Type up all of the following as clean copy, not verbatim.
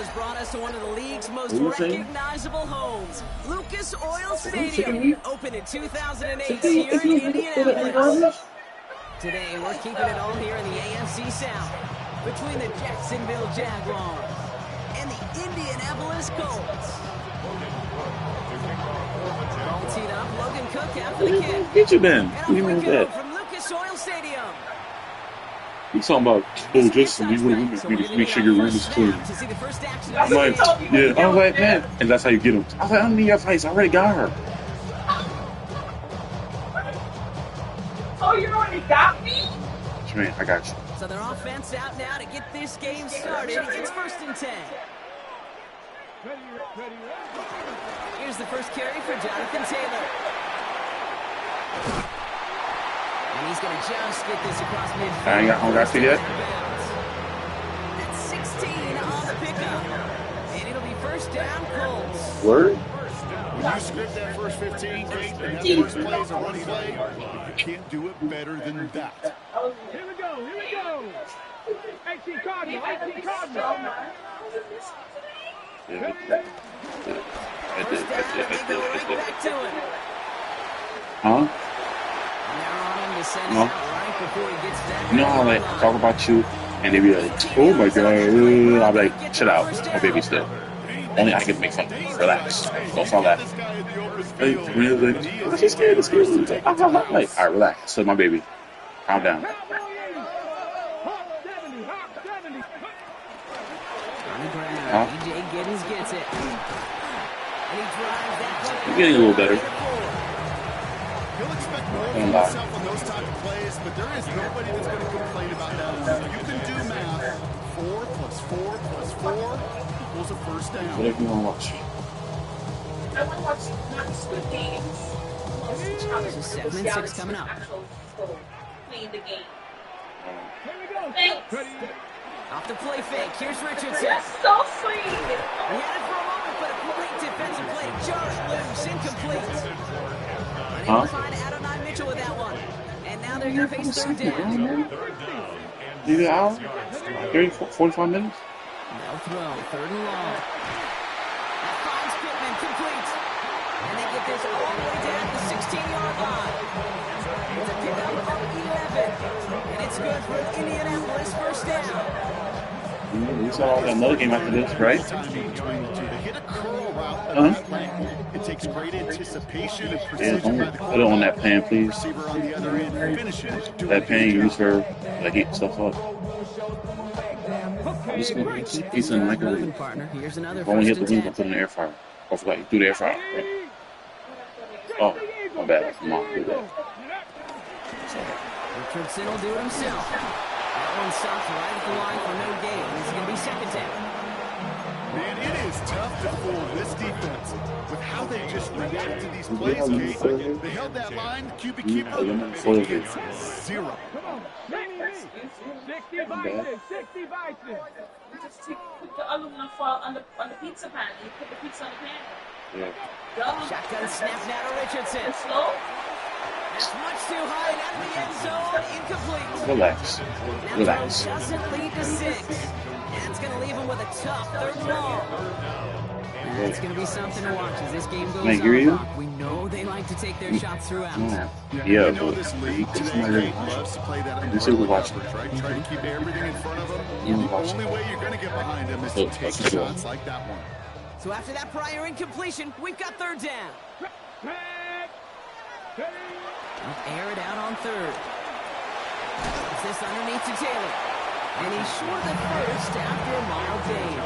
has brought us to one of the league's most recognizable homes, Lucas Oil Stadium, opened in 2008 here in Indianapolis. Today, we're keeping it all here in the AFC South, between the Jacksonville Jaguars and the Indianapolis Colts. Ball teed up, Logan Cook after the kick. Get you then. And away we go from Lucas Oil Stadium. He's talking about, oh, Justin, you want to make sure your room is clean. I'm like, yeah. I was like, man. And that's how you get him. I was like, I don't need your face. I already got her. Oh, you already got me? Man, I got you. So their offense out now to get this game started. It's 1st and 10. Here's the first carry for Jonathan Taylor. And he's going to just get this across midfield. I ain't got to yet. That's 16 on the pickup. And it'll be first down, Colts. Word? When you script that first 15, and that first play is a run play, you can't do it better than that. Here we go. AC Cardinal. First down, they go right back to him. Huh? No. You know how like talk about you and they be like, oh my god, I'll be like, chill out, my baby still. Only I can make fun. Relax. Don't sound that. Hey, really? I'm just scared. Like, alright, relax. So my baby. Calm down. Huh? Gets it. And he drives that. You're getting a little better. He'll expect more from himself on those type of plays, but there is nobody that's going to complain about that. You can do math. 4 plus 4 plus 4 equals a first down. Whatever you want to watch. I want to watch not Squid Games. This is segment 6 coming up. Playing the game. Here we go. Thanks. Off the play fake. Here's Richardson. That's so sweet. He had it for a moment, but a great defensive play. Jarred loose, incomplete. Unable to find Adonai Mitchell with that one. And now they're going to face third down. Leave it out? 30, 45 minutes? No throw. Third and long. That finds Pittman, complete. And they get this all the way down the 16-yard line. It's a pickup of 11. And it's good for Indianapolis first down. We saw another game after this, right? They hit a curl route. It takes great anticipation and precision. Yeah, put it on that pan, please. Receiver on the other end finishes. That pan you use for like eat stuff up. Just gonna keep pizza in the microwave. Here's another If I want to hit first the and wings, I'll 10. put it in the air fryer. Oh, forgot you do the air fryer. Right? Oh, my bad. Mom, do that. Richardson will do it himself. That one stops right at the line for no gain. It's going to be second down. Man, it is tough to fool this defense with how they just react to these plays, Kate. They held that line, QB keeper, and it gets 0. 60 vices. Just put the aluminum foil on the pizza pan. You put the pizza on the pan. Yeah. Go. Shotgun snap now to Richardson. Slow. That's much too high and out of the end zone. Incomplete. Relax. Now Relax. throw doesn't lead to 6. And it's going to leave him with a tough third and long. It's going to be something to watch as this game goes Can I hear you? on. We know they like to take their shots throughout. Yeah, You know but this league this today, might Kate, loves to play that This is what we're watching. right? Try to keep everything in front of them. Yeah. The only way you're going to get behind them is to take shots like that one. So after that prior incompletion, we've got third down. Air it out on third. It's this underneath to Taylor. And he's short of the first after a mild game.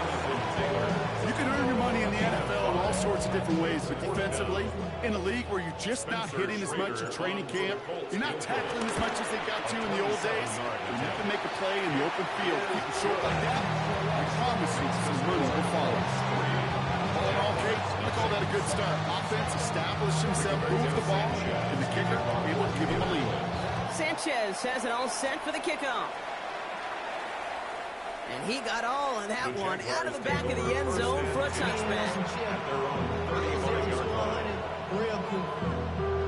You can earn your money in the NFL in all sorts of different ways, but defensively, in a league where you're just not hitting as much in training camp, you're not tackling as much as they got to in the old days, you have to make a play in the open field. Keep it short like that, I promise you some money will follow. All in all, Kate, I call that a good start. Offense established himself, moved the ball, and the kicker able to give him a lead. Sanchez has it all set for the kickoff. And he got all of that one out of the back of the end zone for a touchback. Real cool.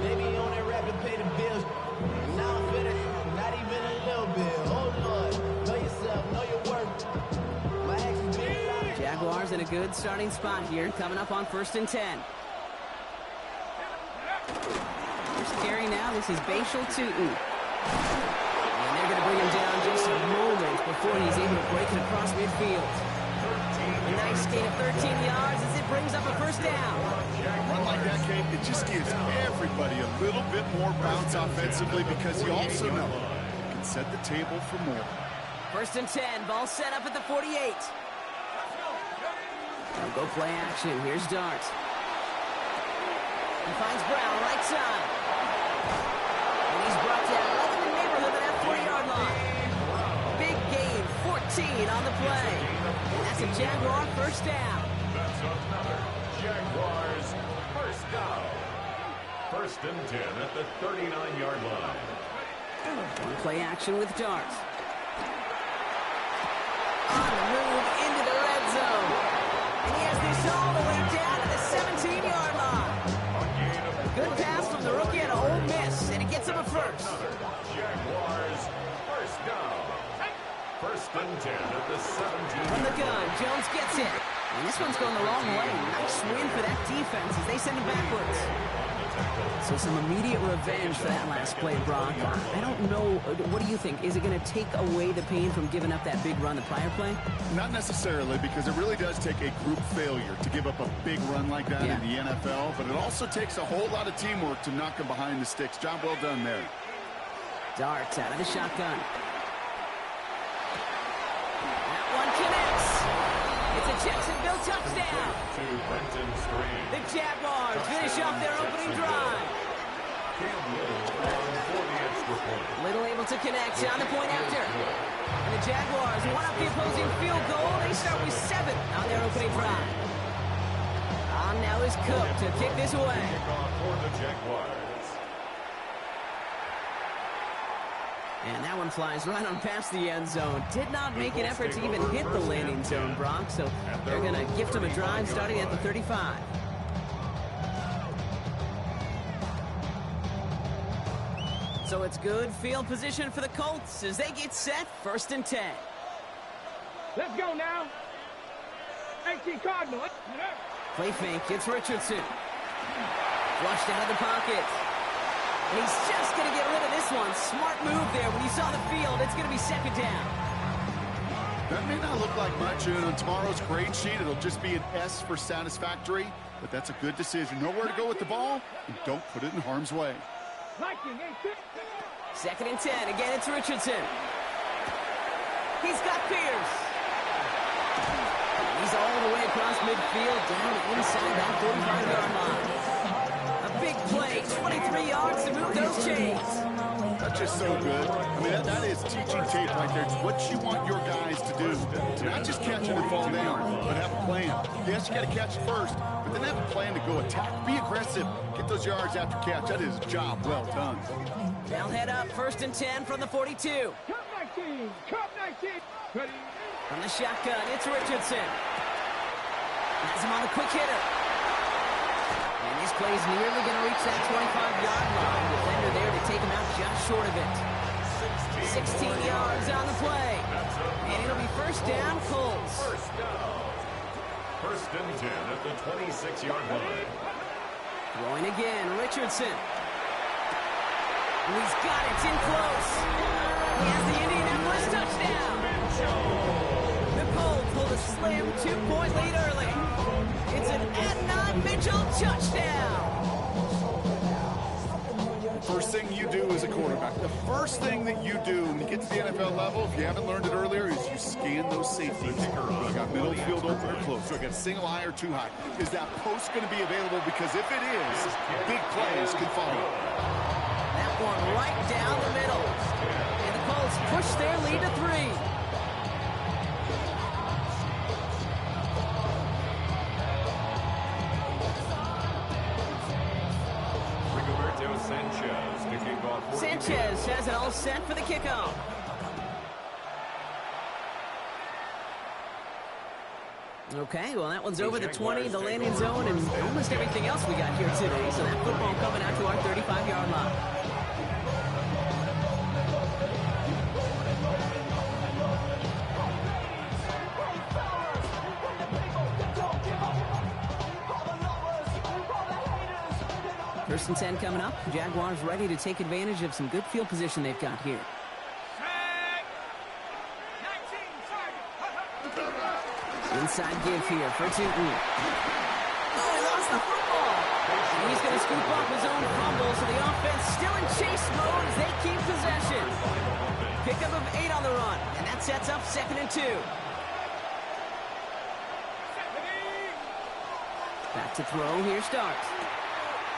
Maybe on that rapid pay the bills. Now I'm feeling not even a little bit. Oh Lord, know yourself, know your worth. My actions been Jaguars in a good starting spot here, coming up on 1st and 10. First carry now, this is Bashal Tutin. And they're going to bring him down just a moment before he's able to break it across midfield. A nice gain of 13 yards as it brings up a first down. A run like that, Kate, it just gives everybody a little bit more bounce offensively because you also know you can set the table for more. 1st and 10, ball set up at the 48. They'll go play action. Here's Dart. He finds Brown right side. And he's brought down right in the neighborhood of that 40-yard line. Big gain, 14 on the play. And that's a Jaguar first down. That's another Jaguars first down. 1st and 10 at the 39-yard line. Play action with Dart. On the move into the red zone. And he has this all the way down to the 17-yard line. Good pass from the rookie at Ole Miss, and it gets him a first. Jaguars first down. 1st and 10 at the 17. From the gun, Jones gets it. And this one's going the wrong way. Nice win for that defense as they send him backwards. So some immediate revenge for that last play, Brock. I don't know. What do you think? Is it going to take away the pain from giving up that big run the prior play? Not necessarily, because it really does take a group failure to give up a big run like that in the NFL, but it also takes a whole lot of teamwork to knock him behind the sticks. Job well done there. Dart out of the shotgun. That one connects. It's a Jacksonville touchdown. To Brenton Strange. The Jaguars finish off their opening drive. Cam Little on for the extra point. Little able to connect on the point after. And the Jaguars one up the opposing field goal. They start with 7 on their opening drive. On now is Cook to kick this away. Kickoff for the Jaguars. And that one flies right on past the end zone. Did not make an effort to even hit the landing zone, Brock. So they're going to gift him a drive starting at the 35. So it's good field position for the Colts as they get set 1st and 10. Let's go now. 18 Cardinal. Play fake, it's Richardson. Flushed out of the pocket. And he's just going to get rid of this one. Smart move there. When you saw the field, it's going to be 2nd down. That may not look like much, and on tomorrow's grade sheet, it'll just be an S for satisfactory, but that's a good decision. Know where to go with the ball, and don't put it in harm's way. 2nd and 10. Again, it's Richardson. He's got Pierce. He's all the way across midfield, down inside that 45-yard line. A big play, 23 yards to move those chains. That's just so good. I mean, that is teaching tape right there. It's what you want your guys to do. To not just catch it and fall down, but have a plan. Yes, you got to catch it first, but then have a plan to go attack. Be aggressive. Get those yards after catch. That is a job well done. They'll head up 1st and 10 from the 42. Cup 19. Cup 19. Ready? From the shotgun, it's Richardson. Has him on a quick hitter. And this play's nearly going to reach that 25-yard line. Defender there to take him out just short of it. 16 yards on the play. And it'll be 1st down, Colts. 1st and 10 at the 26-yard line. Throwing again, Richardson. And he's got it, it's in close. He has the Indianapolis touchdown. The Colts hold a slim 2-point lead early. It's an Adnan Mitchell touchdown. First thing you do as a quarterback, the first thing that you do when you get to the NFL level, if you haven't learned it earlier, is you scan those safeties. I got middle field open or close. So I got single high or too high. Is that post going to be available? Because if it is, big plays can follow. That one right down the middle. And the Colts push their lead to 3. Sanchez to kick off. Sanchez has it all set for the kickoff. Okay, well, that one's over the 20, the landing zone, and almost everything else we got here today. So that football coming out to our 35-yard line. First and 10 coming up. Jaguars ready to take advantage of some good field position they've got here. Inside give here for Tootin. Oh, he lost the football. And he's going to scoop up his own fumble, so the offense still in chase mode as they keep possession. Pickup of 8 on the run, and that sets up 2nd and 2. Back to throw, here starts.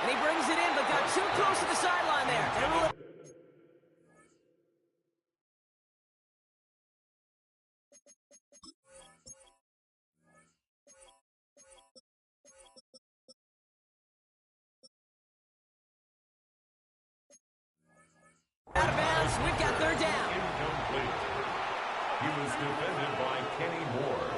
And he brings it in, but got too close to the sideline there. Out of bounds, we've got 3rd down. Incomplete. He was defended by Kenny Moore.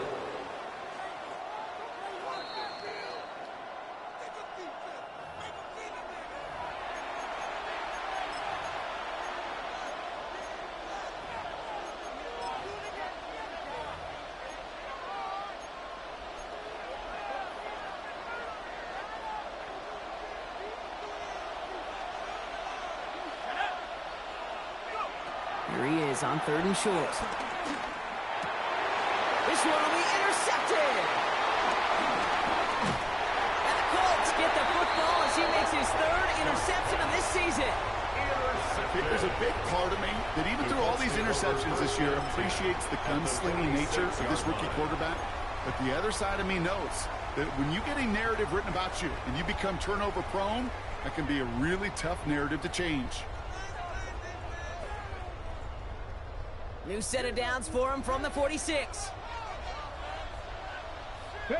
Here he is on 3rd and short. This one will be intercepted. And the Colts get the football as he makes his 3rd interception of this season. There's a big part of me that even through all these interceptions this year appreciates the gunslinging nature of this rookie quarterback. But the other side of me knows that when you get a narrative written about you and you become turnover prone, that can be a really tough narrative to change. New set of downs for him from the 46. Richardson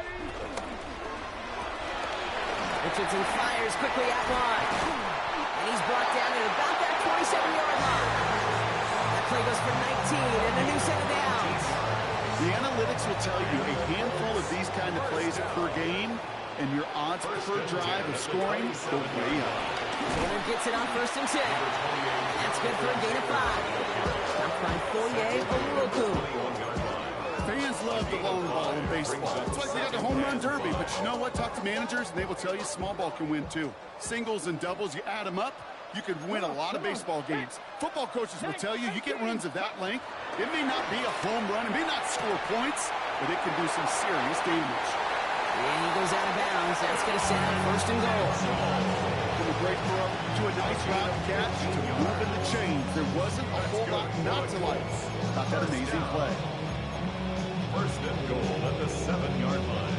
fires quickly out wide. And he's brought down at about that 27-yard line. That play goes for 19 and a new set of downs. The analytics will tell you a handful of these kind of plays per game, and your odds per drive of scoring go way up. Taylor gets it on 1st and 10. That's good for a gain of 5. Stopped by Foye Oluokun. Fans love the long ball in baseball. It's like they got the home run derby, but you know what? Talk to managers, and they will tell you small ball can win too. Singles and doubles, you add them up, you could win a lot of baseball games. Football coaches will tell you get runs of that length. It may not be a home run, it may not score points, but it can do some serious damage. And he goes out of bounds. That's going to set up 1st and goal. From a great throw to a nice route catch to moving the chains. There wasn't a whole lot not to like about that amazing play. 1st and goal at the 7-yard line.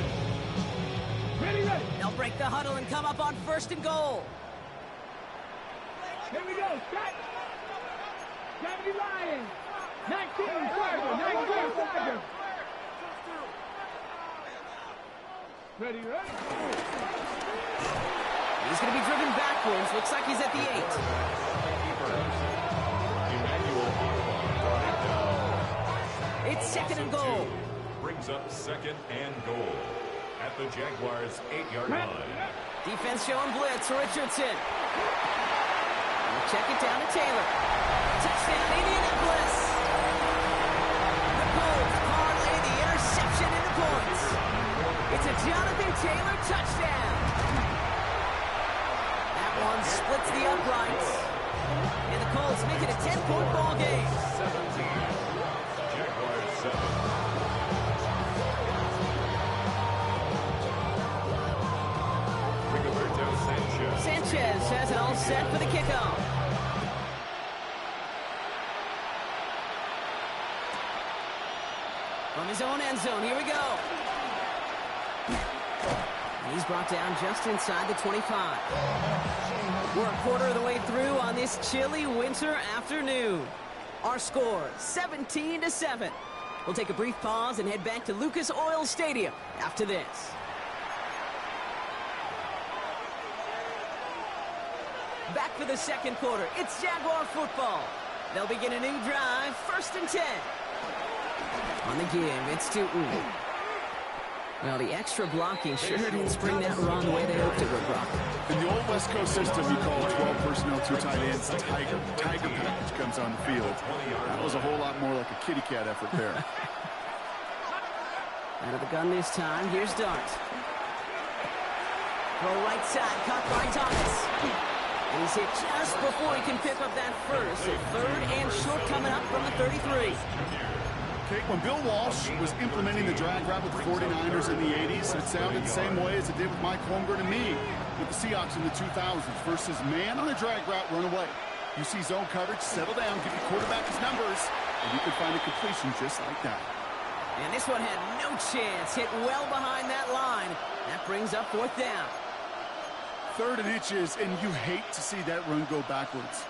Ready. They'll break the huddle and come up on 1st and goal. Here we go. Shot. 70 Lions. 19 Tiger. 19 Tiger. Ready. He's going to be driven backwards. Looks like he's at the 8. It's 2nd and goal. Brings up 2nd and goal at the Jaguars' 8-yard line. Defense showing blitz. Richardson. We'll check it down to Taylor. Touchdown, Indianapolis. The Colts parlay the interception into points. It's a Jonathan Taylor touchdown. That one splits the uprights. And the Colts make it a 10-point ball game. 17. Jaguars 7. Rigoberto Sanchez. Sanchez has it all set for the kickoff. From his own end zone, here we go. And he's brought down just inside the 25. We're a quarter of the way through on this chilly winter afternoon. Our score, 17-7. We'll take a brief pause and head back to Lucas Oil Stadium after this. Back for the 2nd quarter. It's Jaguar football. They'll begin a new drive, 1st and 10. On the give, it's Tootin. Well, the extra blocking sure didn't spring that run the way they hoped it would, Brock. In the old West Coast system, you call 12 personnel, 2 tight ends, Tiger. Tiger package comes on the field. That was a whole lot more like a kitty cat effort there. Out of the gun this time, here's Dart. Throw right side, caught by Thomas. And he's hit just before he can pick up that first. So third and short coming up from the 33. Okay, when Bill Walsh was implementing the drag route with the 49ers in the 80s, it sounded the same way as it did with Mike Holmgren and me with the Seahawks in the 2000s versus man on a drag route, run away. You see zone coverage, settle down, give your quarterback his numbers, and you can find a completion just like that. And this one had no chance. Hit well behind that line. That brings up fourth down. 3rd and inches, and you hate to see that run go backwards.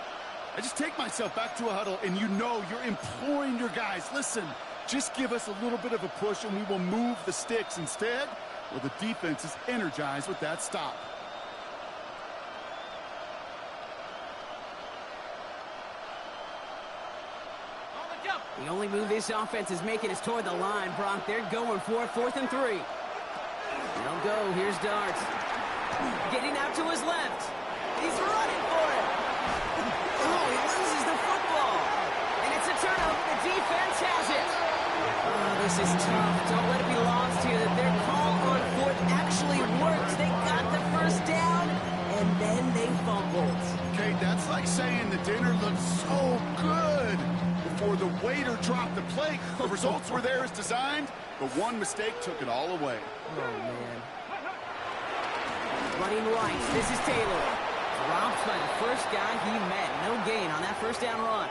I just take myself back to a huddle, and you know you're imploring your guys, listen, just give us a little bit of a push, and we will move the sticks. Instead, well, the defense is energized with that stop. The only move this offense is making is toward the line, Brock. They're going for it, 4th and 3. They'll go. Here's Darts. Getting out to his left. He's running for it. Oh, he loses the football. And it's a turnover. The defense has it. Oh, this is tough. Don't let it be lost here that their call on fourth actually works. They got the first down, and then they fumbled. Okay, that's like saying the dinner looked so good before the waiter dropped the plate. The results were there as designed, but one mistake took it all away. Oh, man. Running right, this is Taylor. Dropped by the first guy he met. No gain on that first down run.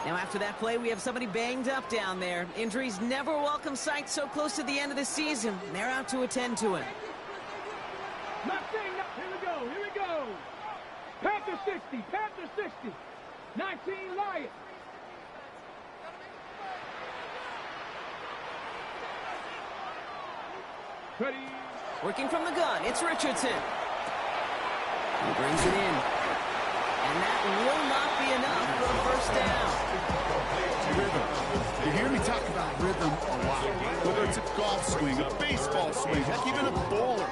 Now after that play, we have somebody banged up down there. Injuries never a welcome sight so close to the end of the season. They're out to attend to him. Here we go. Panther 60, Panther 60. 19 Lions. Ready. Working from the gun, it's Richardson. He brings it in. And that will not be enough for a first down. Rhythm. You hear me talk about rhythm a lot. Whether it's a golf swing, a baseball swing, heck, even a bowler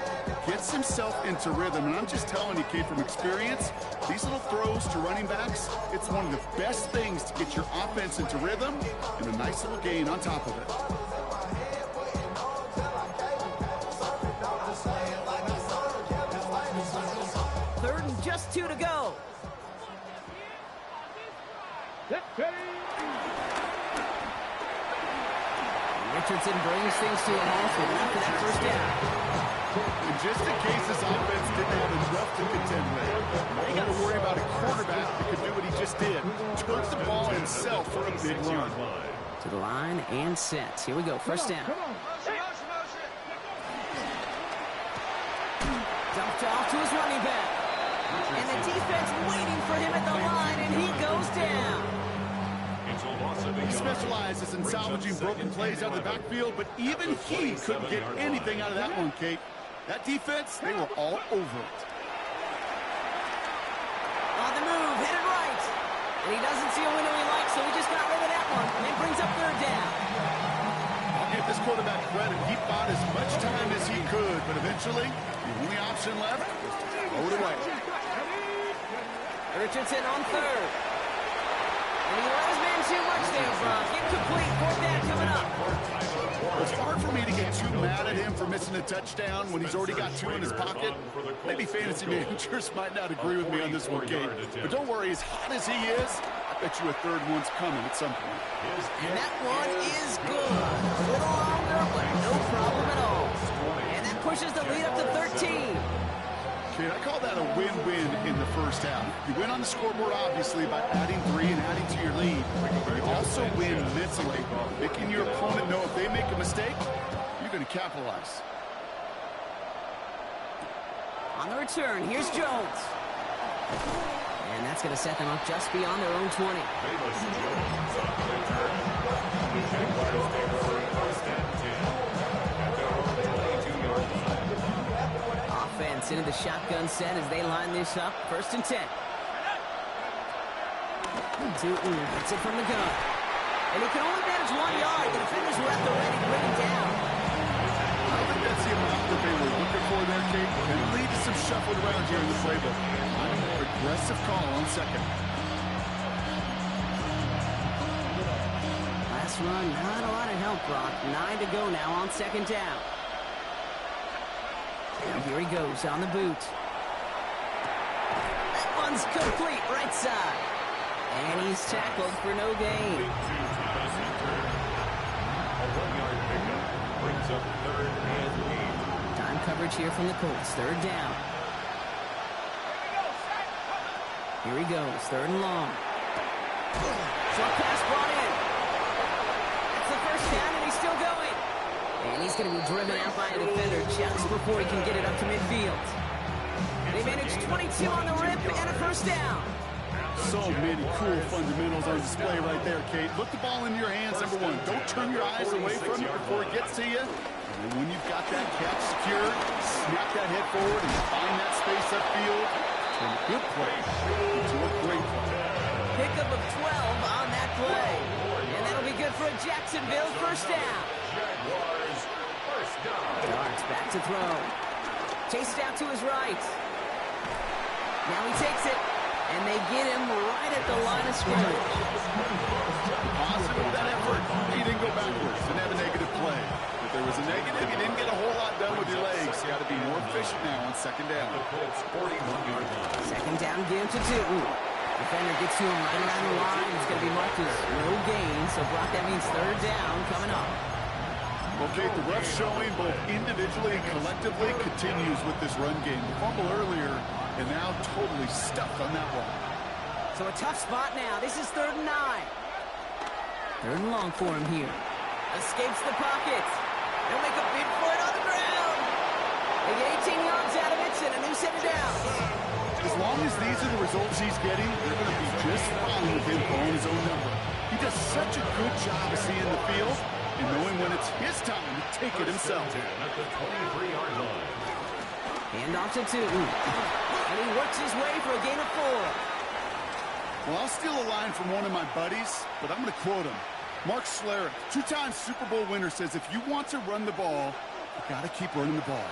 gets himself into rhythm. And I'm just telling you, kid, from experience, these little throws to running backs, it's one of the best things to get your offense into rhythm and a nice little gain on top of it. Third and just 2 to go. Richardson brings things to a halt with after that first down. And just in case this offense didn't have enough to contend with, you got to worry about a quarterback that could do what he just did. Took the ball himself for a big run. To the line and set. Here we go, first down. Dumped off to his running back. And the defense waiting for him at the line, and he goes down. He specializes in salvaging broken plays out of the backfield, but even he couldn't get anything out of that one, Kate. That defense, they were all over it. On the move, headed right. And he doesn't see a window he likes, so he just got rid of that one. And brings up third down. I'll give this quarterback credit. He bought as much time as he could, but eventually, the only option left was to throw it away. Richardson on third. And he let his man too much there, Brock. Incomplete, fourth down coming up. It's hard for me to get too mad at him for missing a touchdown when he's already got 2 in his pocket. Maybe fantasy managers might not agree with me on this one, Kate. But don't worry, as hot as he is, I bet you a third one's coming at some point. And that one is good. A little longer, but no problem at all. And that pushes the lead up to 13. Kate, I call that a win-win in the first half. You win on the scoreboard, obviously, by adding 3 and adding to your lead. You also win mentally, making your opponent know if they make a mistake, you're going to capitalize. On the return, here's Jones. And that's going to set them up just beyond their own 20. Offense into the shotgun set as they line this up. First and 10. Tootin gets it from the gun. And he can only manage 1 yard. The defenders were at the ready to bring him down. I don't think that's the amount that they were looking for there, Kate. And it leads to some shuffling around here in the playbook. I'm a more aggressive call on second. Last run, not a lot of help, Brock. 9 to go now on second down. And here he goes on the boot. That one's complete, right side. And he's tackled for no gain. A 1-yard pickup brings up 3rd and 8. Time coverage here from the Colts. 3rd down. Here he goes. 3rd and long. Short pass brought in. That's the first down, and he's still going. And he's going to be driven out by a defender just before he can get it up to midfield. They managed 22 on the rip and a first down. So many cool fundamentals on display right there, Kate. Look the ball into your hands, number one. Don't turn your eyes away from it before it gets to you. And when you've got that catch secured, snap that head forward and find that space upfield. Turn a good play into a great play. Pickup of 12 on that play. And that'll be good for a Jacksonville first down. Jaguars first down. Darts back to throw. Chased out to his right. Now he takes it. And they get him right at the line of scrimmage. Positive with that effort. He didn't go backwards. Didn't have a negative play. If there was a negative, you didn't get a whole lot done with your legs. You got to be more efficient now on 2nd down. The Colts 41-yard line. 2nd down, give to Newton. Defender gets to him right around the line. It's going to be marked as no gain. So, Brock, that means 3rd down coming up. Okay, the rough showing both individually and collectively continues with this run game. The fumble earlier, and now totally stuffed on that one. So a tough spot now. This is 3rd and 9. 3rd and long for him here. Escapes the pocket. They'll make a bid for it on the ground. They get 18 yards out of it and a new set of downs. As long as these are the results he's getting, they're going to be just fine with him throwing his own number. He does such a good job of seeing the field and knowing when it's his time to take it himself. At the 23-yard line. Hand off to Newton. And he works his way for a gain of 4. Well, I'll steal a line from one of my buddies, but I'm going to quote him. Mark Schlereth, 2-time Super Bowl winner, says if you want to run the ball, you got to keep running the ball.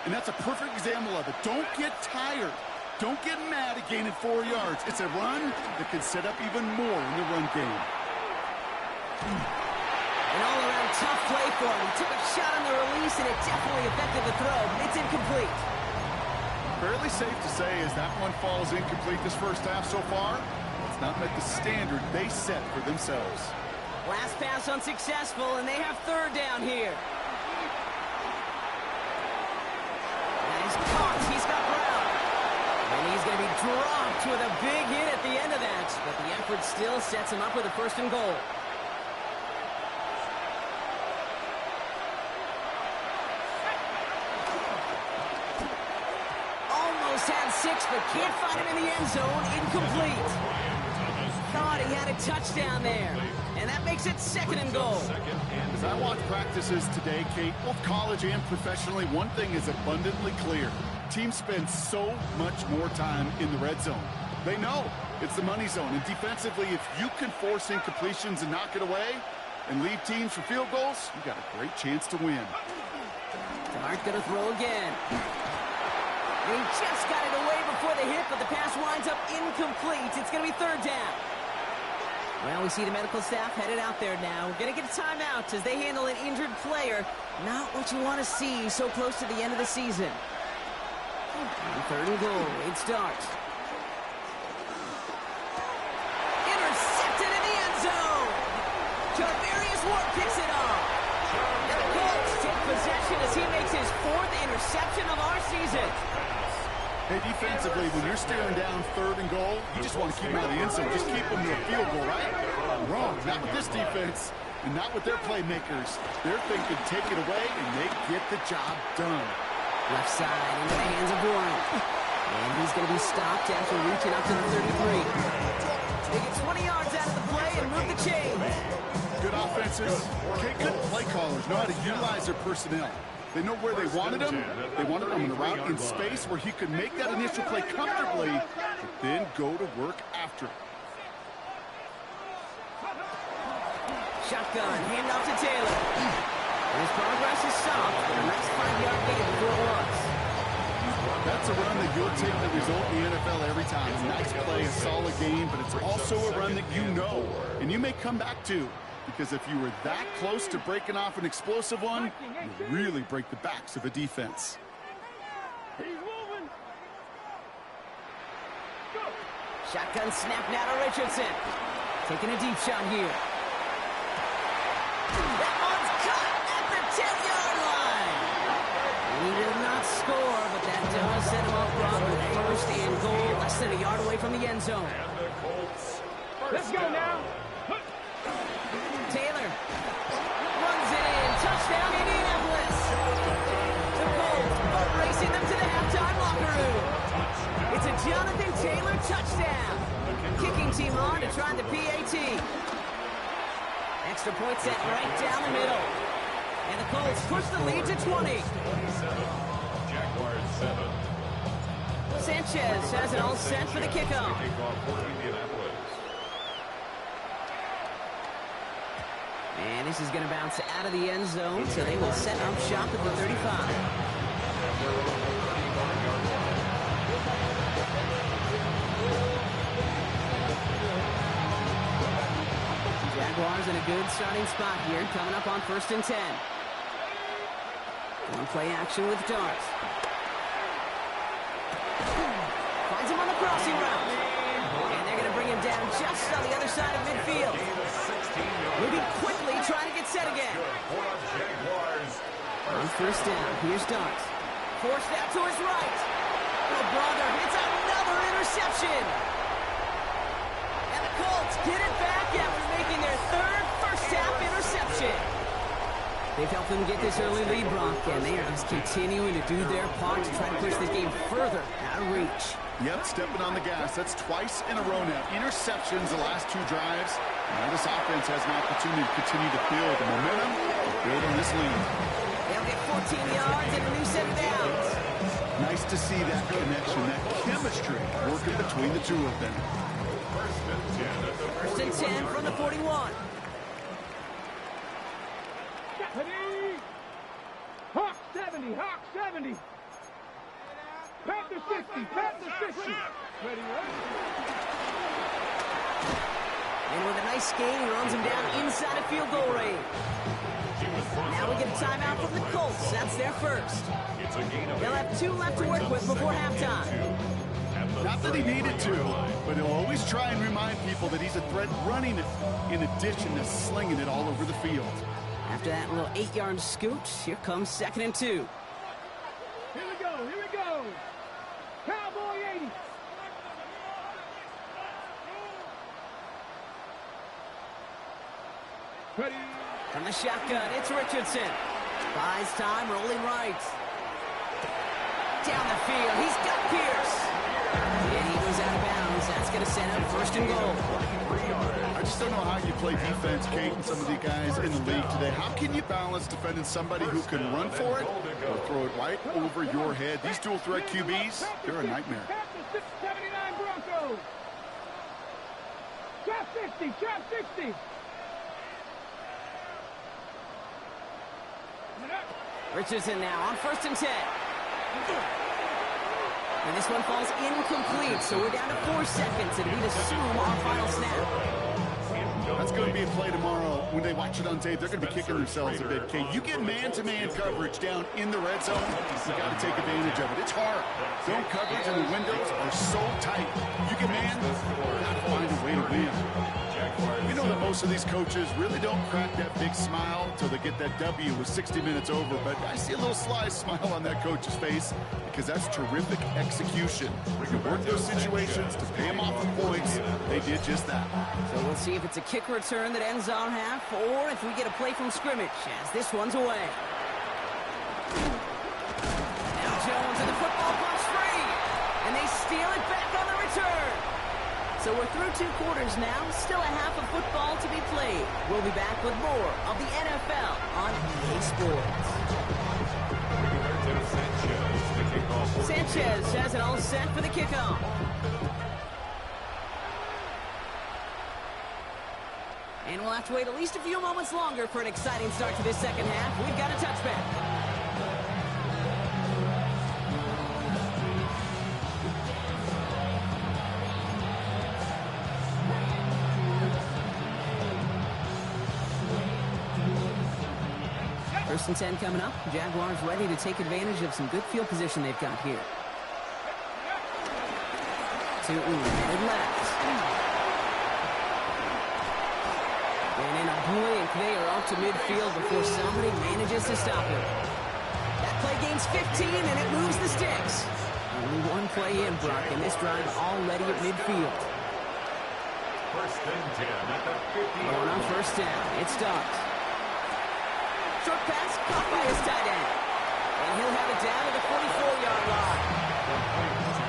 And that's a perfect example of it. Don't get tired. Don't get mad at gaining 4 yards. It's a run that can set up even more in the run game. An all-around tough play for him. He took a shot on the release, and it definitely affected the throw. It's incomplete. Fairly safe to say as that one falls incomplete this first half so far, it's not met the standard they set for themselves. Last pass unsuccessful, and they have 3rd down here. And he's caught. He's got Brown. And he's going to be dropped with a big hit at the end of that. But the effort still sets him up with a 1st and goal. Had 6, but can't find him in the end zone. Incomplete. Thought he had a touchdown there. And that makes it 2nd and goal. As I watch practices today, Kate, both college and professionally, one thing is abundantly clear. Teams spend so much more time in the red zone. They know it's the money zone. And defensively, if you can force incompletions and knock it away and lead teams for field goals, you got a great chance to win. Dart going to throw again. He just got it away before the hit, but the pass winds up incomplete. It's going to be 3rd down. Well, we see the medical staff headed out there now. We're going to get a timeout as they handle an injured player. Not what you want to see so close to the end of the season. And 3rd and goal. It starts. Intercepted in the end zone. Javarius Ward picks it up. And the Colts take possession as he makes his 4th interception of our season. Hey, defensively, when you're staring down 3rd and goal, you just want to keep them out of the end zone. Just keep them to a field goal, right? Wrong. Not with this defense, and not with their playmakers. They're thinking take it away, and they get the job done. Left side into the hands of Warren. And he's going to be stopped after reaching up to the 33. They get 20 yards out of the play and move the chains. Good offenses. Okay, good play callers know how to utilize their personnel. They know where they wanted him. They wanted him in a route in space where he could make that initial play comfortably, but then go to work after it. Shotgun, handoff to Taylor. His progress is stopped, but a nice 5-yard gain before it was. That's a run that you'll take the result in the NFL every time. A nice play, a solid game, but it's also a run that you know, and you may come back to. Because if you were that close to breaking off an explosive one, you really break the backs of a defense. Shotgun snap now to Richardson. Taking a deep shot here. That one's caught at the 10-yard line. He will not score, but that does set him up wrong with first and goal, less than a yard away from the end zone. Let's go now. Taylor runs it in. Touchdown, Indianapolis. The Colts boat racing them to the halftime locker room. It's a Jonathan Taylor touchdown. Kicking team on to try the PAT. Extra point set right down the middle. And the Colts push the lead to 20. Jaguars 7. Sanchez has it all set for the kickoff. And this is going to bounce out of the end zone, so they will set up shop at the 35. Jaguars in a good starting spot here, coming up on 1st and 10. One play action with Darts. Finds him on the crossing route. And they're going to bring him down just on the other side of midfield. Moving quickly, trying to get set again. On 1st down, here's Darts. Forced out to his right. Oh, brother, it's another interception. And the Colts get it back after making their third first-half interception. They've helped them get this early lead, Brock, and they are just continuing to do their part to try to push this game further out of reach. Yep, stepping on the gas. That's twice in a row now. Interceptions the last 2 drives. Now this offense has an opportunity to continue to build the momentum, build on this lead. They'll get 14 yards and a new set of downs. Nice to see that connection, that chemistry working between the two of them. 1st and 10 from the 41. Hawk 70, Hawk 70. Panther 60, Panther 60. Ready, And with a nice gain, he runs him down inside of field goal range. Now we get a timeout from the Colts. That's their first. They'll have 2 left to work with before halftime. Not that he needed to, but he'll always try and remind people that he's a threat running it in addition to slinging it all over the field. After that little 8-yard scoot, here comes 2nd and 2. Here we go, here we go. Cowboy 80. Ready. From the shotgun, it's Richardson. Buys time, rolling right. Down the field, he's got Pierce. And he goes out of bounds. That's going to set up 1st and goal. I just don't know how you play defense, Kate, and some of the guys in the league today. How can you balance defending somebody who can run for it or throw it right over your head? These dual threat QBs, they're a nightmare. 79 Broncos. Trap 60, trap 60. Richardson now on 1st and 10. And this one falls incomplete, so we're down to 4 seconds, and we assume our final snap. That's going to be a play tomorrow. When they watch it on tape, they're going to be kicking themselves a bit. Okay, you get man-to-man coverage down in the red zone, you got to take advantage of it. It's hard. Zone coverage and the windows are so tight. You get man, you got to find a way to win. You know that most of these coaches really don't crack that big smile until they get that W with 60 minutes over, but I see a little sly smile on that coach's face because that's terrific execution. We can work those situations to pay them off with points. They did just that. So we'll see if it's a kick return that ends on half, or if we get a play from scrimmage, as this one's away. Now Jones and the football bumps free, and they steal it back on the return. So we're through 2 quarters now, still a half of football to be played. We'll be back with more of the NFL on EA Sports. Sanchez has it all set for the kickoff. And we'll have to wait at least a few moments longer for an exciting start to this second half. We've got a touchback. First and 10 coming up. Jaguars ready to take advantage of some good field position they've got here. Tootin headed left. And in a blink, they are off to midfield before somebody manages to stop him. That play gains 15, and it moves the sticks. Only one play in, Brock, and this drive already at midfield. First and 10 at the 50. Going on first down. It's Dobbs. Short pass caught by his tight end. And he'll have it down at the 44-yard line.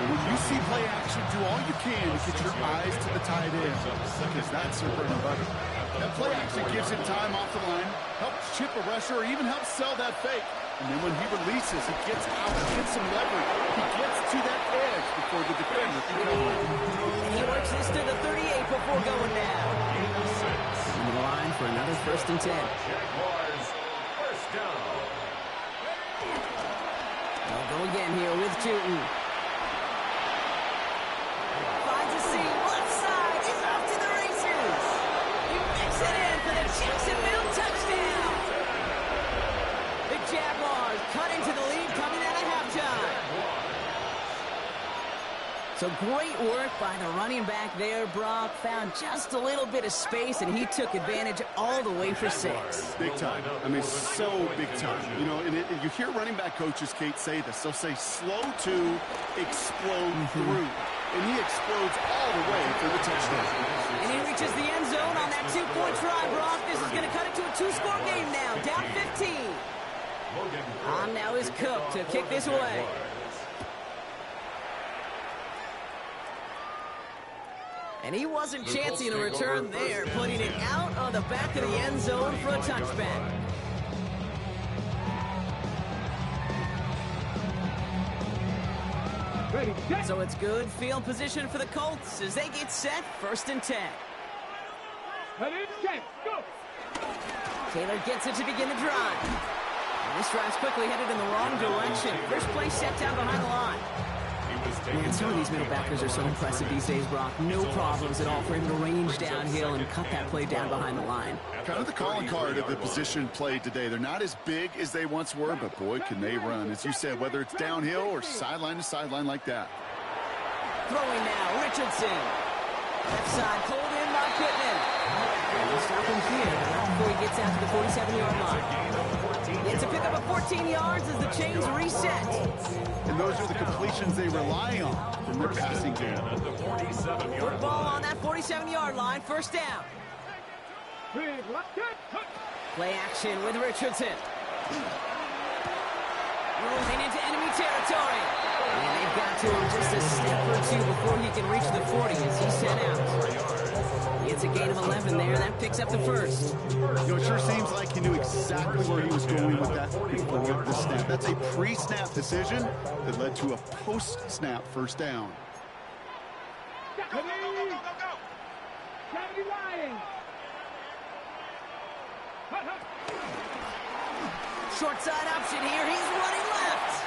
When you see play action, do all you can to get your eyes to the tight end, because that's their bread and butter. That play action gives him time off the line, helps chip a rusher, or even helps sell that fake. And then when he releases, he gets out, gets some leverage. He gets to that edge before the defender can come on. And he works this to the 38 before going down. Into the line for another first and 10. Jaguars, first down. They'll go again here with Tootin. Finds a seam, left side, he's off to the races. He makes it in for the Jacksonville touchdown. The Jaguars cut into the lead coming out of halftime. So great work by the running back there, Brock. Found just a little bit of space, and he took advantage all the way for 6. Big time. I mean, so big time. You know, and you hear running back coaches, Kate, say this. They'll say slow to explode through. And he explodes all the way for the touchdown. And he reaches the end zone on that 2-point try, Brock. This is going to cut it to a 2-score game now. Down 15. On now is Cook to kick this away. And he wasn't chancing a return there, putting it out on the back of the end zone for a touchback. Ready, set. So it's good field position for the Colts as they get set, first and 10. Ready, set, go. Taylor gets it to begin the drive. And this drive's quickly headed in the wrong direction. First play set down behind the line. Man, some of these middle backers are so impressive these days, Brock. No problems at all for him to range downhill and cut that play down behind the line. Kind of the calling card of the position played today. They're not as big as they once were, but boy, can they run. As you said, whether it's downhill or sideline to sideline like that. Throwing now, Richardson. Left side, pulled in by Pittman. And we'll stop him here before he gets out to the 47-yard line. It's a pickup of 14 yards as the chains reset. And those are the completions they rely on from their passing game. Football on that 47-yard line, first down. Play action with Richardson. Rolling into enemy territory. And they've got to him just a step or two before he can reach the 40 as he's sent out. It's a gain of 11 there. That picks up the first. You know, it sure seems like he knew exactly where he was going with that before the snap. That's a pre-snap decision that led to a post-snap first down. Go, go, go, go, go, go. Gravity Lions. Short side option here. He's running left.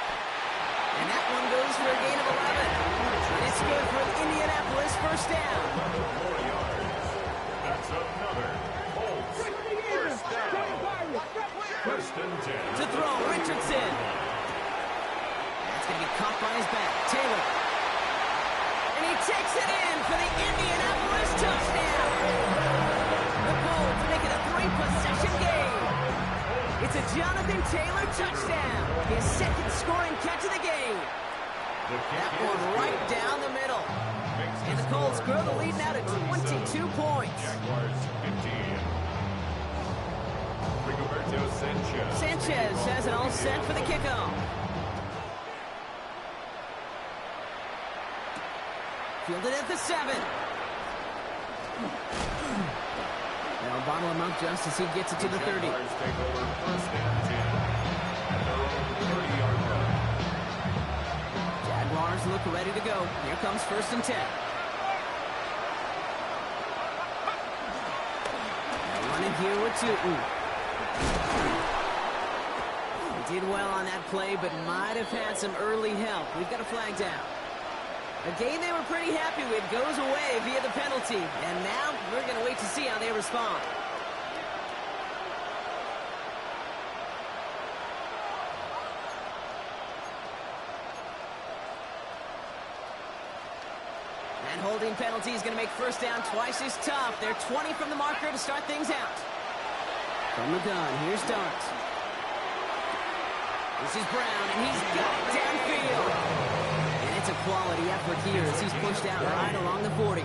And that one goes for a gain of 11. It's good for Indianapolis, first down. That's another Colts first down. First and 10. To throw, Richardson. That's going to be caught by his back. Taylor. And he takes it in for the Indianapolis touchdown. The Colts make it a 3-possession game. It's a Jonathan Taylor touchdown. His second scoring catch of the game. That one right down the middle. And the Colts grow the lead now to 22 points. Jaguars 15. Rigoberto Sanchez. Sanchez has it all set for the kickoff. Fielded at the 7. They'll bottle him up just as he gets it to the 30. Jaguars take over first and 10 at their own 30-yard line. Jaguars look ready to go. Here comes first and 10. They're running here with Tootin. He did well on that play, but might have had some early help. We've got a flag down. A game they were pretty happy with goes away via the penalty. And now we're going to wait to see how they respond. That holding penalty is going to make first down twice as tough. They're 20 from the marker to start things out. From the gun, here's Dart. This is Brown, and he's got it downfield. And it's a quality effort here as he's pushed out right along the 40.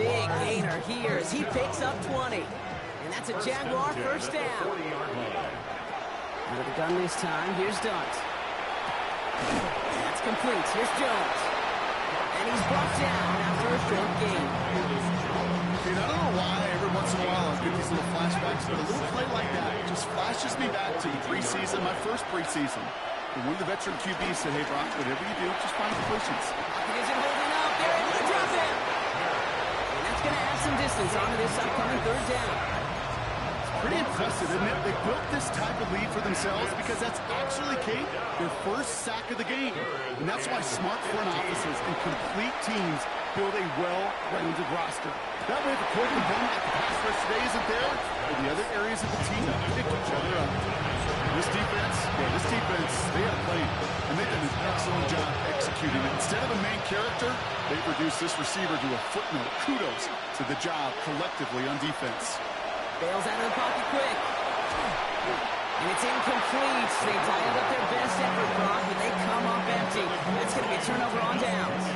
Big gainer here as he picks up 20. And that's a Jaguar first down. Out of the gun this time, here's Dart. That's complete. Here's Jones. And he's brought down after a short gain. Dude, I don't know why every once in a while I get these little flashbacks, but a little play like that just flashes me back to the preseason, my first preseason. And one of the veteran QBs said, hey, Brock, whatever you do, just find completions. Pocket isn't holding up. They're able to drop him. And that's going to add some distance onto this upcoming third down. Pretty impressive, isn't it? They built this type of lead for themselves because that's actually, Kate, their first sack of the game. And that's why smart front offices and complete teams build a well-rounded roster. That way, if a core component like the pass rush today isn't there, or the other areas of the team pick each other up. This defense, they have a plan. And they've done an excellent job executing it. Instead of a main character, they've reduced this receiver to a footnote. Kudos to the job collectively on defense. Bails out of the pocket quick. And it's incomplete. They dialed up their best effort, Brock, but they come up empty. That's going to be a turnover on downs.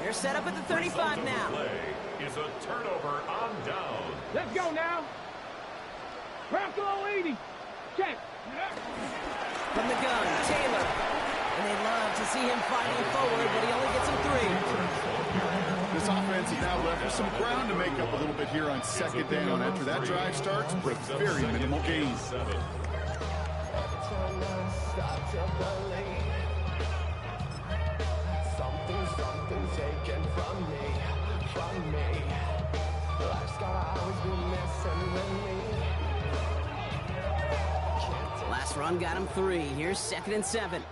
They're set up at the 35 now. Is a turnover on down. Let's go now. Bronco 80. Check. From the gun, Taylor. And they love to see him fighting forward, but he only gets him 3. This offense is now left with some ground to make up a little bit here on second down after that drive starts with very minimal gains. Something taken from me. Life's gonna always be messing with me. Last run got him 3. Here's 2nd and 7.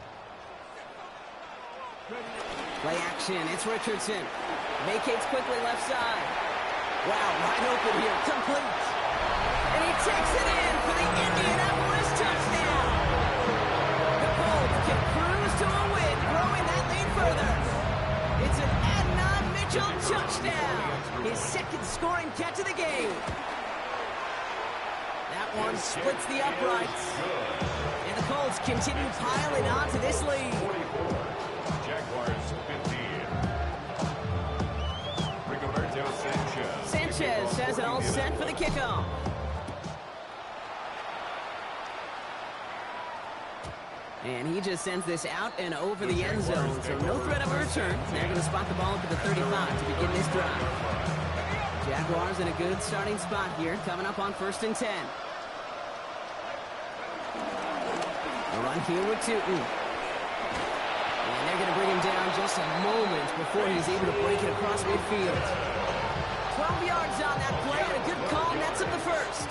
Play action. It's Richardson. Vacates quickly left side. Wow, wide open here. Complete. And he takes it in for the Indianapolis touchdown. The Colts can cruise to a win, growing that lead further. It's an Adnan Mitchell touchdown. His second scoring catch of the game. That one splits the uprights. And the Colts continue piling on to this lead. Jaguars 15. Rigoberto Sanchez. Sanchez has it all set for the kickoff. And he just sends this out and over the end zone, so no threat of a return. They're going to spot the ball at the 35 to begin this drive. Jaguars in a good starting spot here, coming up on 1st and 10. A run here with Tootin. And they're going to bring him down just a moment before he's able to break it across midfield. 12 yards on that play, and a good call nets him the first.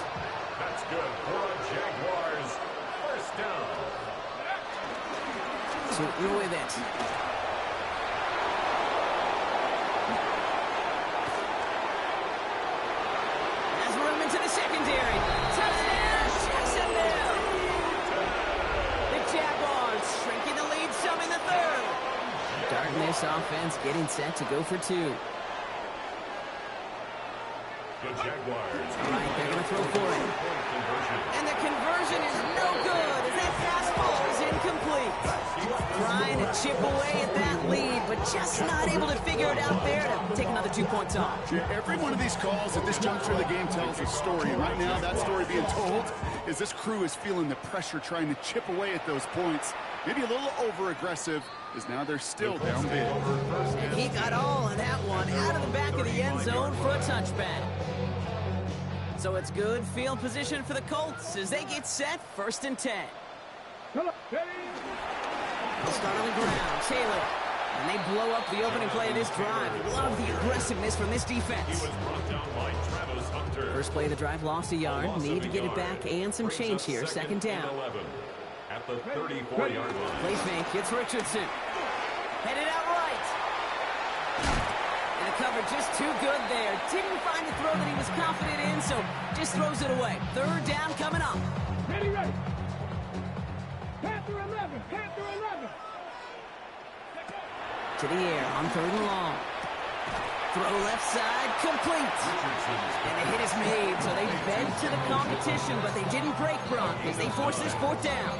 That's good for a Jaguars first down. Tootin with it. Has room into the secondary. Touchdown, Jacksonville! The Jaguars shrinking the lead some in the 3rd. Darting this offense, getting set to go for 2. The Jaguars. Right, they're going to throw for it. And the conversion is no good as that pass ball is incomplete. Trying to chip away at that lead, but just not able to figure it out there to take another 2 points off. Yeah, every one of these calls at this juncture of the game tells a story. And right now, that story being told is this crew is feeling the pressure trying to chip away at those points. Maybe a little over-aggressive, as now they're still down big. And he got all of that one out of the back of the end zone for a touchback. So it's good field position for the Colts as they get set 1st and 10. Come on, ready? They'll start on the ground. Taylor. And they blow up the opening play of this drive. Love the aggressiveness from this defense. He was brought down by Travis Hunter. First play of the drive, lost a yard. Need to get it back and some change here. 2nd down. 11 at the 34-yard line. Play fake. Gets Richardson. Headed out right. And the cover just too good there. Didn't find the throw that he was confident in, so just throws it away. 3rd down coming up. Ready, ready. Panther 11. Panther 11. To the air on 3rd and long. Throw left side, complete. And the hit is made, so they bent to the competition, but they didn't break, Brock, as they force this 4th down.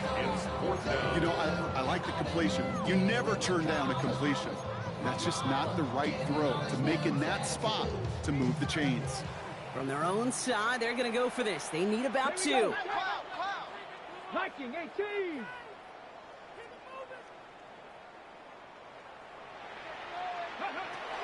You know, I like the completion. You never turn down a completion. That's just not the right throw to make in that spot to move the chains. From their own side, they're going to go for this. They need about 2. Viking 18.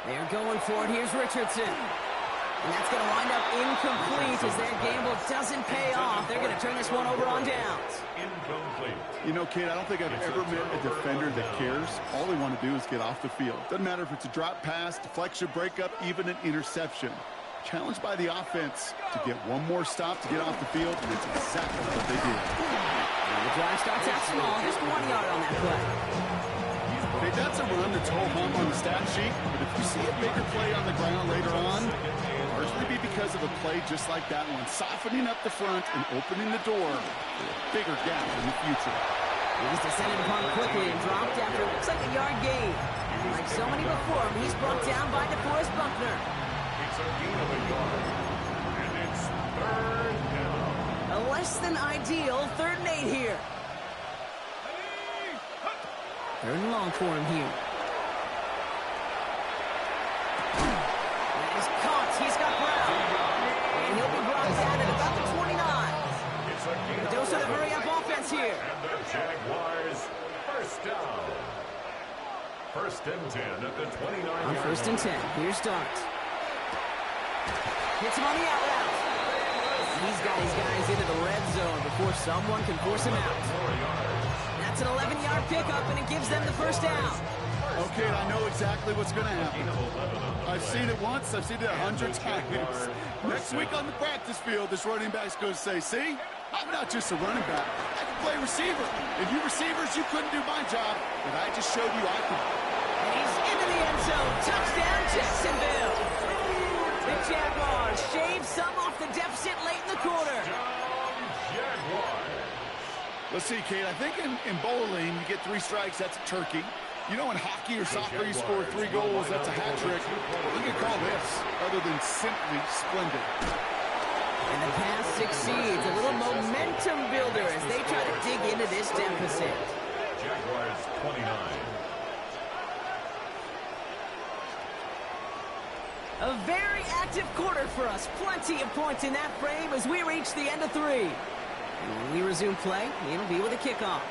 They're going for it. Here's Richardson. And that's going to wind up incomplete as their gamble doesn't pay off. They're going to turn this one over on downs. Incomplete. You know, Kate, I don't think I've ever met a defender that cares. All they want to do is get off the field. Doesn't matter if it's a drop pass, deflection, breakup, even an interception. Challenged by the offense to get one more stop to get off the field, and it's exactly what they did. Now the drive starts out small, just 1 yard on that play. Okay, that's a run that's ho-hum on the stat sheet, but if you see a bigger play on the ground later on, largely be because of a play just like that one, softening up the front and opening the door for a bigger gap in the future. He was descended upon quickly and dropped after it looks like a yard gain. And like so many before him, he's brought down by DeForest Buckner. It's a gain of a yard, and it's 3rd down. A less than ideal 3rd and 8 here. 3rd and long for him here. That is caught. He's got Brown. And he'll be brought down at about the 29. It's a gain The dose of the hurry-up offense here. And the Jaguars, 1st down. 1st and 10 at the 29-yard On 1st and 10, here's Dart. Hits him on the out route. He's got his guys into the red zone before someone can force him out. That's an 11-yard pickup, and it gives them the 1st down. Okay, I know exactly what's going to happen. I've seen it once. I've seen it 100 times. Next week on the practice field, this running back's going to say, see, I'm not just a running back. I can play receiver. And you receivers, you couldn't do my job, but I just showed you I could. And he's into the end zone. Touchdown, Jacksonville. The Jaguars shave some off the deficit late in the quarter. Let's see, Kate, I think in bowling, you get 3 strikes, that's a turkey. You know, in hockey or soccer, you score 3 goals, that's a hat trick. What do you call this, other than simply splendid? And the pass succeeds. A little momentum builder as they try to dig into this deficit. Jaguars 29. A very active quarter for us. Plenty of points in that frame as we reach the end of 3. And when we resume play, it'll be with a kickoff.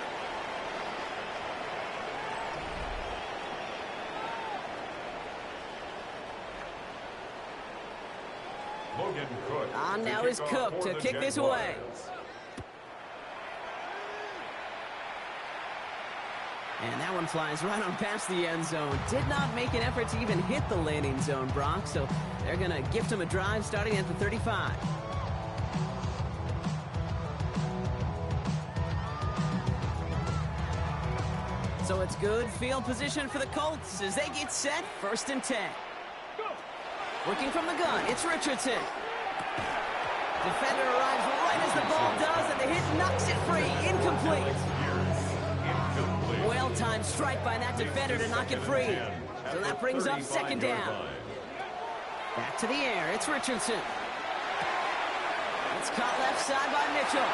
Logan Cook. On now is Cook to kick this away. And that one flies right on past the end zone. Did not make an effort to even hit the landing zone, Brock, so they're going to gift him a drive starting at the 35. So it's good field position for the Colts as they get set, 1st and 10. Working from the gun, it's Richardson. Defender arrives right as the ball does, and the hit knocks it free, incomplete. Well-timed strike by that defender to knock it free. So that brings up 2nd down. Back to the air, it's Richardson. It's caught left side by Mitchell.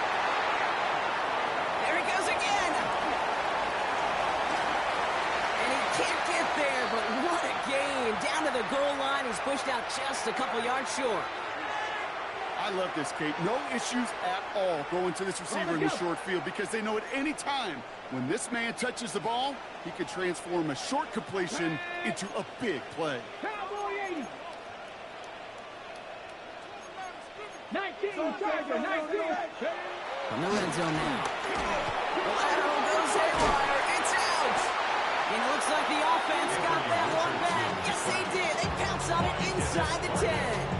There he goes again. And he can't get there, but what a gain. Down to the goal line, he's pushed out just a couple yards short. I love this, Kate. No issues at all going to this receiver in the short field because they know at any time when this man touches the ball, he can transform a short completion into a big play. Cowboy 80. 19, Charger, 19. From the red zone now. The lateral goes haywire. It's out. And it looks like the offense got that one back. Yes, they did. They pounce on it inside the 10.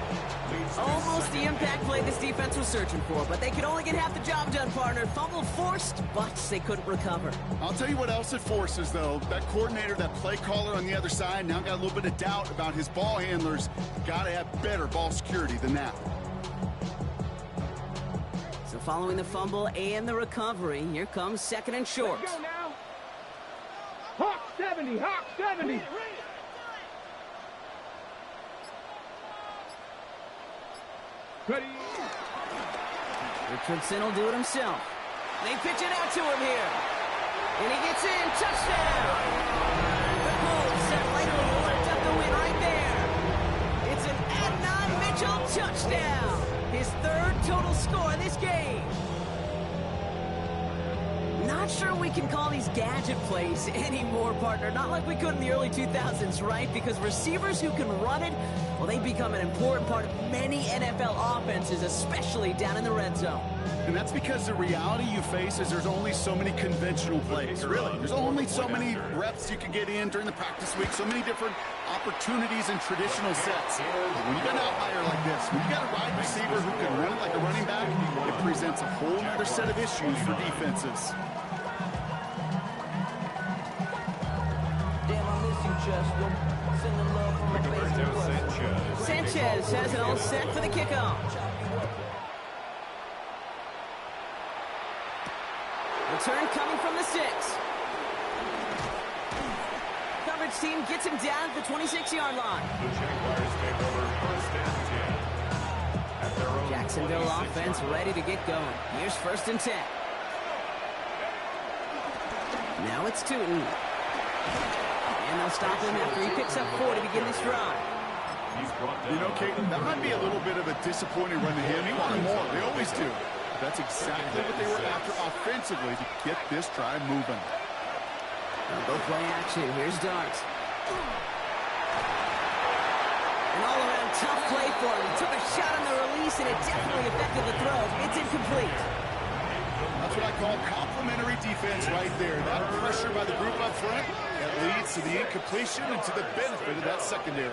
Almost the impact play this defense was searching for, but they could only get half the job done, partner. Fumble forced, but they couldn't recover. I'll tell you what else it forces, though. That coordinator, that play caller on the other side, now got a little bit of doubt about his ball handlers. Got to have better ball security than that. So following the fumble and the recovery, here comes 2nd and short. Let's go now. Hawk 7. 70, Hawk 70. Ready. Richardson will do it himself. They pitch it out to him here. And he gets in. Touchdown. The Bulls have likely worked up the win right there. It's an Adnan Mitchell touchdown. His third total score in this game. Not sure we can call these gadget plays anymore, partner. Not like we could in the early 2000s, right? Because receivers who can run it, well, they become an important part of many NFL offenses, especially down in the red zone. And that's because the reality you face is there's only so many conventional plays, really. There's only so many reps you can get in during the practice week, so many different opportunities and traditional sets. When you got an outlier like this, when you got a wide receiver who can run it like a running back, it presents a whole other set of issues for defenses. Sanchez has it all set for the kickoff. Return coming from the 6. Coverage team gets him down at the 26-yard line. The Jaguars take over first and 10. At their own Jacksonville 26 offense ready to get going. Here's first and 10. Now it's Tootin. And they'll stop him after he picks up 4 to begin this drive. You know, Caden, that might be a little bit of a disappointing run to him. He wanted more. They always do. That's exactly what they were after offensively to get this drive moving. They'll go play action. Here's Dart. An all-around tough play for him. He took a shot on the release, and it definitely affected the throw. It's incomplete. That's what I call complimentary defense right there. That pressure by the group up front, that leads to the incompletion and to the benefit of that secondary.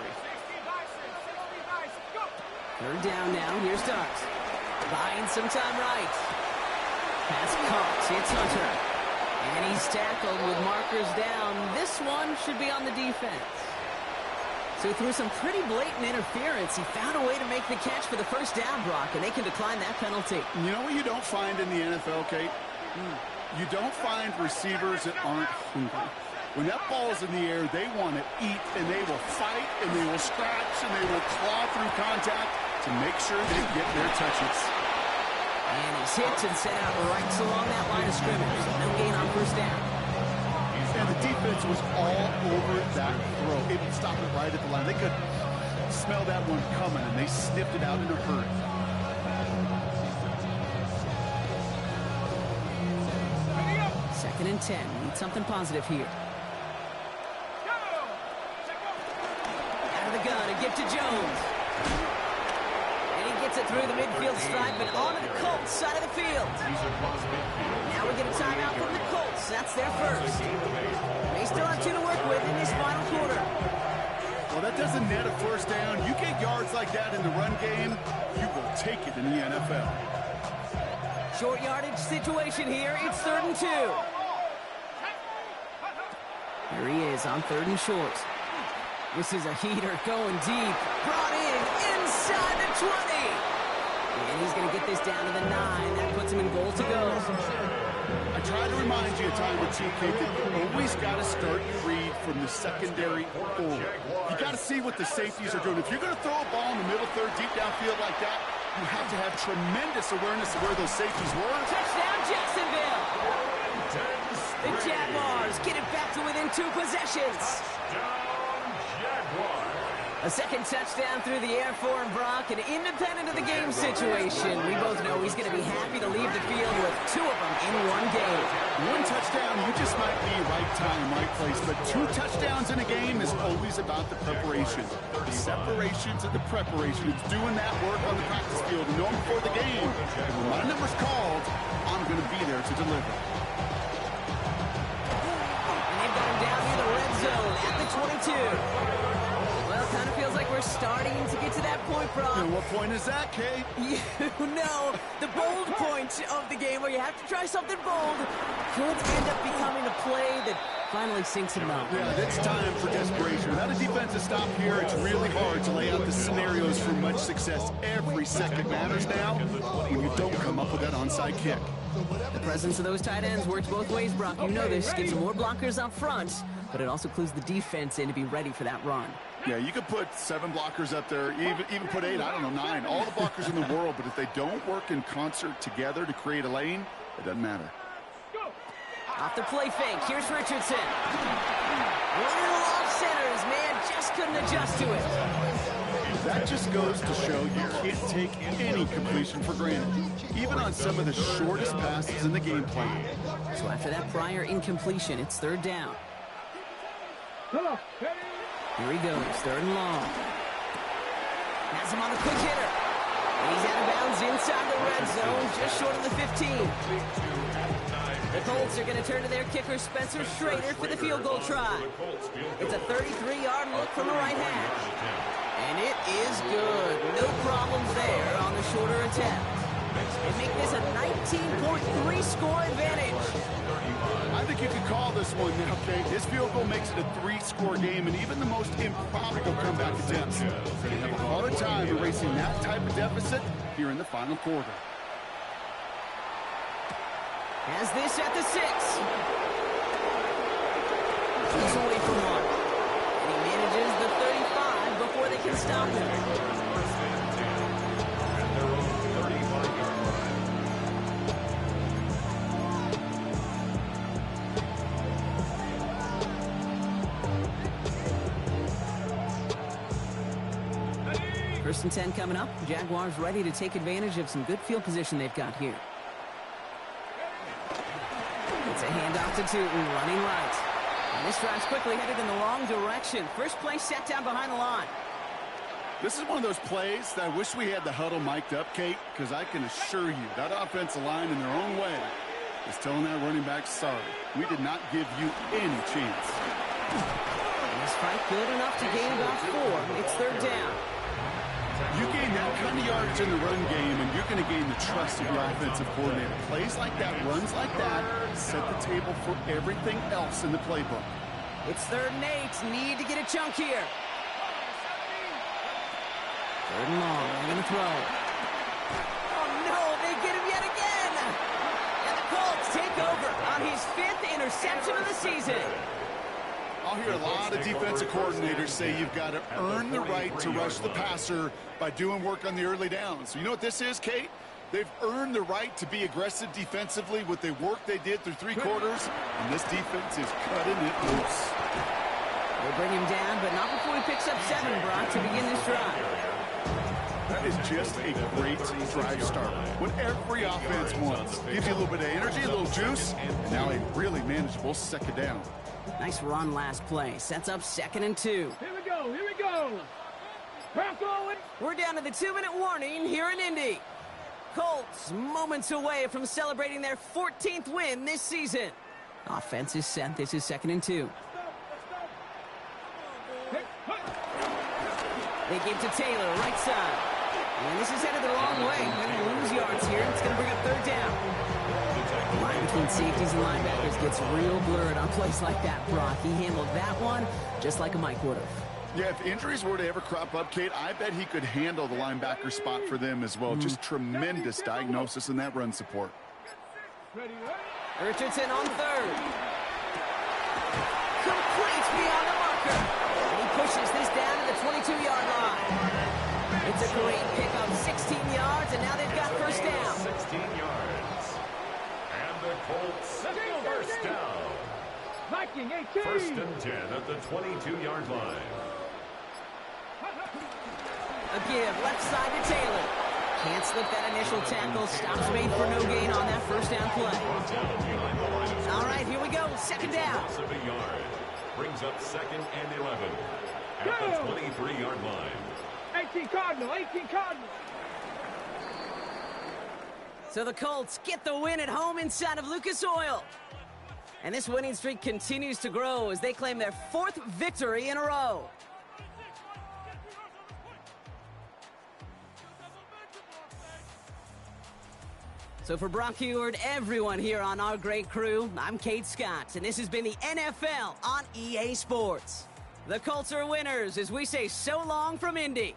Third down now. Here's Dart. Buying some time right. Pass caught. It's Hunter. And he's tackled with markers down. This one should be on the defense. So through some pretty blatant interference, he found a way to make the catch for the first down, Brock, and they can decline that penalty. You know what you don't find in the NFL, Kate? You don't find receivers that aren't hungry. When that ball's in the air, they want to eat, and they will fight, and they will scratch, and they will claw through contact to make sure they get their touches. And he's hit and set out right along that line of scrimmage. No gain on first down. And the defense was all over that throw. Able to stop it right at the line. They could smell that one coming, and they sniffed it out in a hurry. Second and 10. Need something positive here. Out of the gun, a gift to Jones. And he gets it through the midfield stripe and onto the Colts side of the field. Now we get a timeout from the Colts. That's their first. They still have 2 to work with in this final quarter. Well, that doesn't net a first down. You get yards like that in the run game, you will take it in the NFL. Short yardage situation here. It's 3rd and 2. Here he is on 3rd and short. This is a heater going deep. Brought in inside the 20. And he's going to get this down to the 9. That puts him in goal to go. I try to remind you a time or two, Kate, that you always got to start your read from the secondary forward. You got to see what the safeties are doing. If you're going to throw a ball in the middle third, deep downfield like that, you have to have tremendous awareness of where those safeties were. Touchdown, Jacksonville. The Jaguars get it back to within 2 possessions. A second touchdown through the air for him, Brock, and independent of the game situation, we both know he's going to be happy to leave the field with 2 of them in one game. 1 touchdown, you just might be right time, right place, but 2 touchdowns in a game is always about the preparation. The separation to the preparation. It's doing that work on the practice field and knowing before the game, when my number's called, I'm going to be there to deliver. And they've got him down near the red zone at the 22. Well, kind of feels like we're starting to get to that point, Brock. And what point is that, Kate? You know, the bold point of the game where you have to try something bold could end up becoming a play that finally sinks him out. Yeah, it's time for desperation. Without a defensive stop here, it's really hard to lay out the scenarios for much success. Every second matters now when you don't come up with that onside kick. The presence of those tight ends works both ways, Brock. You know this. Get some more blockers up front. but it also clues the defense in to be ready for that run. Yeah, you could put 7 blockers up there, even put 8, I don't know, 9, all the blockers in the world, but if they don't work in concert together to create a lane, it doesn't matter. Off the play fake, here's Richardson. Little off centers, man, just couldn't adjust to it. That just goes to show you can't take any completion for granted, even on some of the shortest passes in the game plan. So after that prior incompletion, it's 3rd down. Here he goes, 3rd and long. Has him on the quick hitter. He's out of bounds inside the red zone, just short of the 15. The Colts are going to turn to their kicker, Spencer Schrader, for the field goal try. It's a 33-yard look from the right hash. And it is good. No problems there on the shorter attempt. They make this a 19.3 score advantage. I think you could call this one, okay? This field goal makes it a 3-score game, and even the most improbable comeback attempts can have a hard time erasing that type of deficit here in the final quarter. Has this at the 6. He's away from 1. And he manages the 35 before they can stop him. First and 10 coming up. Jaguars ready to take advantage of some good field position they've got here. It's a handoff to Tootin, running right. And this drive's quickly headed in the wrong direction. First play set down behind the line. This is one of those plays that I wish we had the huddle mic'd up, Kate, because I can assure you that offensive line in their own way is telling that running back, sorry, we did not give you any chance. And this fight good enough to gain about 4. It's 3rd down. You gain that kind of yardage in the run game, and you're going to gain the trust of your offensive coordinator. Plays like that, runs like that, set the table for everything else in the playbook. It's 3rd and 8. Need to get a chunk here. 3rd and long. They're going to throw. Oh, no. They get him yet again. And the Colts take over on his 5th interception of the season. I'll hear a lot of defensive coordinators say you've got to earn the right to rush the passer by doing work on the early downs. You know what this is, Kate? They've earned the right to be aggressive defensively with the work they did through 3 quarters, and this defense is cutting it loose. They bring him down, but not before he picks up 7, Brock, to begin this drive. That is just a great drive start. What every offense wants. Gives you a little bit of energy, a little juice, and now a really manageable 2nd down. Nice run last play. Sets up 2nd and 2. Here we go, here we go. We're down to the 2-minute warning here in Indy. Colts moments away from celebrating their 14th win this season. Offense is set. This is 2nd and 2. They give to Taylor, right side. And this is headed the wrong way. They're going to lose yards here. It's going to bring up 3rd down. The line between safeties and linebackers gets real blurred on plays like that, Brock. He handled that one just like a Mike would have. Yeah, if injuries were to ever crop up, Kate, I bet he could handle the linebacker spot for them as well. Just tremendous diagnosis in that run support. Richardson on 3rd. Completes beyond the marker. And he pushes this down to the 22-yard line. It's a great pickup, 16 yards, and now they've got 1st down. 16 yards. And the Colts, 1st down. Viking 18. 1st and 10 at the 22-yard line. A give, left side to Taylor. Can't slip that initial tackle. Stops made for no gain on that 1st down play. All right, here we go. 2nd down. Loss of a yard. Brings up 2nd and 11 at the 23-yard line. 18 Cardinal, 18 Cardinal. So the Colts get the win at home inside of Lucas Oil. And this winning streak continues to grow as they claim their 4th victory in a row. So for Brock Huard, everyone here on our great crew, I'm Kate Scott, and this has been the NFL on EA Sports. The Colts are winners as we say so long from Indy.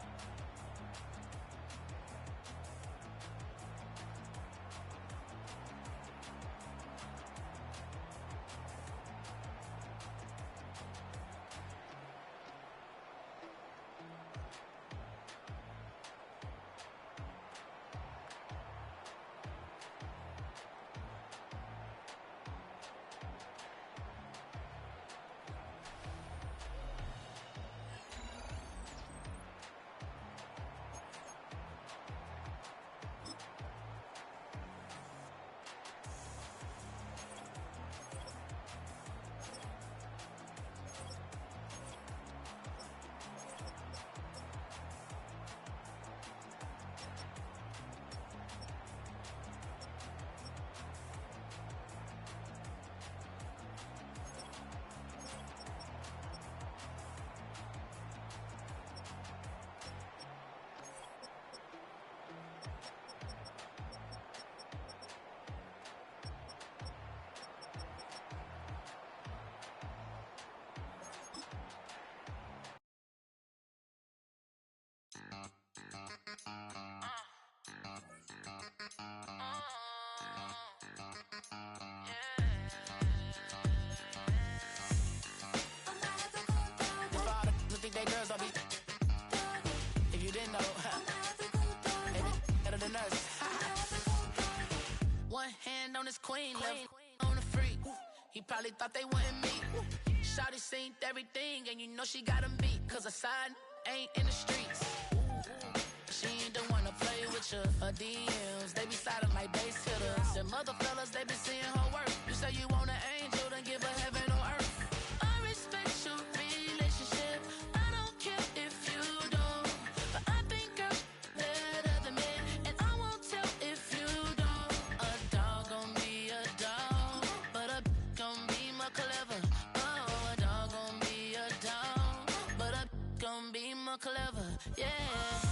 that girls don't be. If you didn't know, maybe better than us. One hand on his queen, left on the freak. He probably thought they wouldn't meet. Shawty seen everything, and you know she got him beat. Cause her side ain't in the streets. She ain't the one to play with you. Her DMs, they be sliding like base hitters. Them other fellas, they been seeing her work. You say you want an angel, then give her heaven on earth. I respect your relationship. I don't care if you don't. But I think girls better than men. And I won't tell if you don't. A dog gon' be a dog, but a gon' be more clever. Oh, a dog gon' be a dog, but a gon' be more clever. Yeah.